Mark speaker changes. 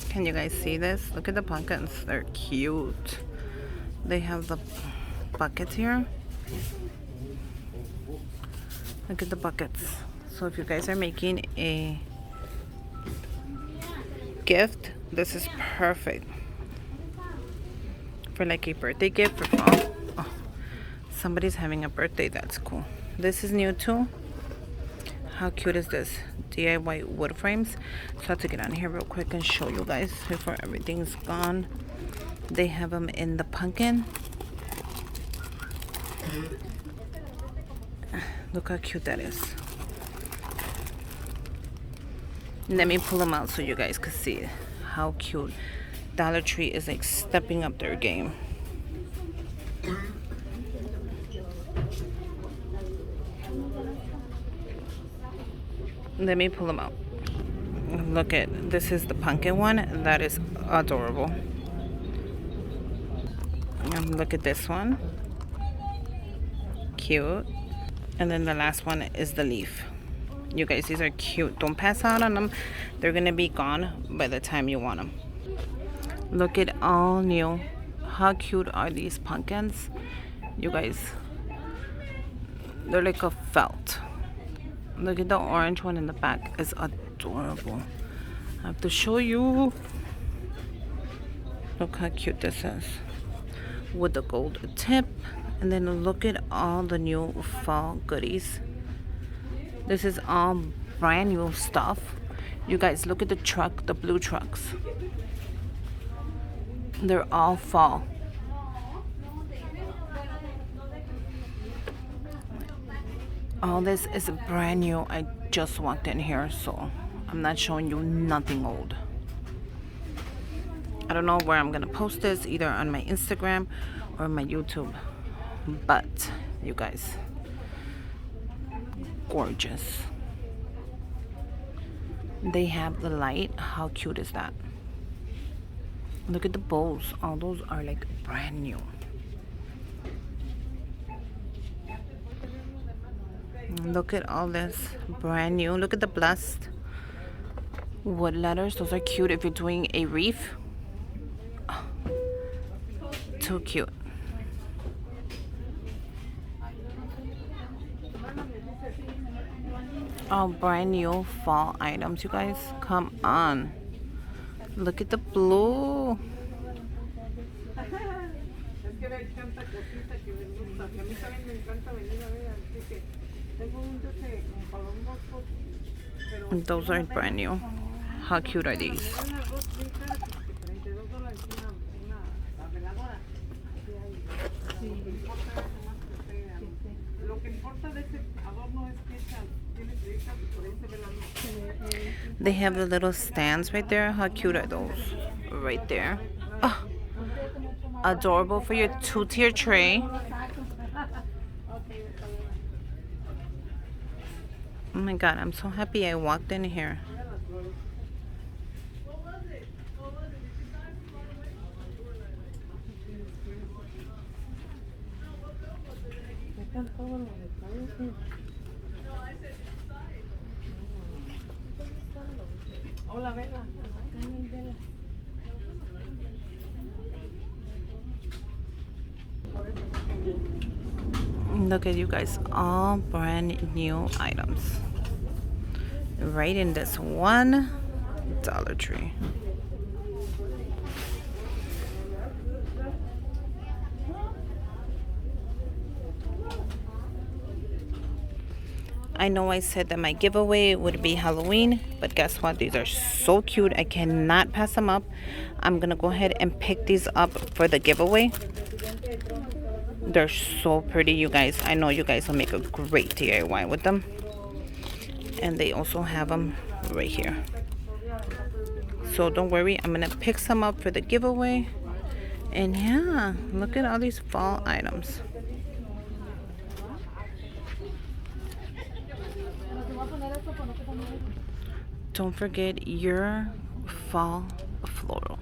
Speaker 1: Can you guys see this? Look at the pumpkins. They're cute. They have the buckets here. Look at the buckets. So if you guys are making a gift, this is perfect for like a birthday gift for fall. Oh, somebody's having a birthday. That's cool. This is new too. How cute is this? DIY wood frames. So I have to get on here real quick and show you guys before everything's gone. They have them in the pumpkin. Look how cute that is. Let me pull them out so you guys can see how cute. Dollar Tree is like stepping up their game. Let me pull them out. Look at this is the pumpkin one. That is adorable. And look at this one. Cute. And then the last one is the leaf. You guys, these are cute. Don't pass out on them. They're gonna be gone by the time you want them. Look at all new. How cute are these pumpkins? You guys, they're like a felt. Look at the orange one in the back. It's adorable. I have to show you. Look how cute this is. With the gold tip. And then look at all the new fall goodies. This is all brand new stuff. You guys, look at the truck, the blue trucks. They're all fall. All this is brand new. I just walked in here, so I'm not showing you nothing old. I don't know where I'm gonna post this, either on my Instagram or my YouTube. But you guys, gorgeous. They have the light. How cute is that? Look at the bowls. All those are like brand new. Look at all this brand new. Look at the blessed wood letters. Those are cute if you're doing a wreath. Oh, too cute. All brand new fall items, you guys. Come on. Look at the blue. And those are brand new. How cute are these? They have the little stands right there. How cute are those? Right there. Oh, adorable for your 2-tier tray. Oh my god, I'm so happy I walked in here. Look at you guys, all brand new items right in this one Dollar Tree. I know I said that my giveaway would be Halloween, but guess what? These are so cute. I cannot pass them up. I'm gonna go ahead and pick these up for the giveaway. They're so pretty, you guys. I know you guys will make a great DIY with them. And they also have them right here. So don't worry, I'm gonna pick some up for the giveaway. And yeah, look at all these fall items. Don't forget your fall floral.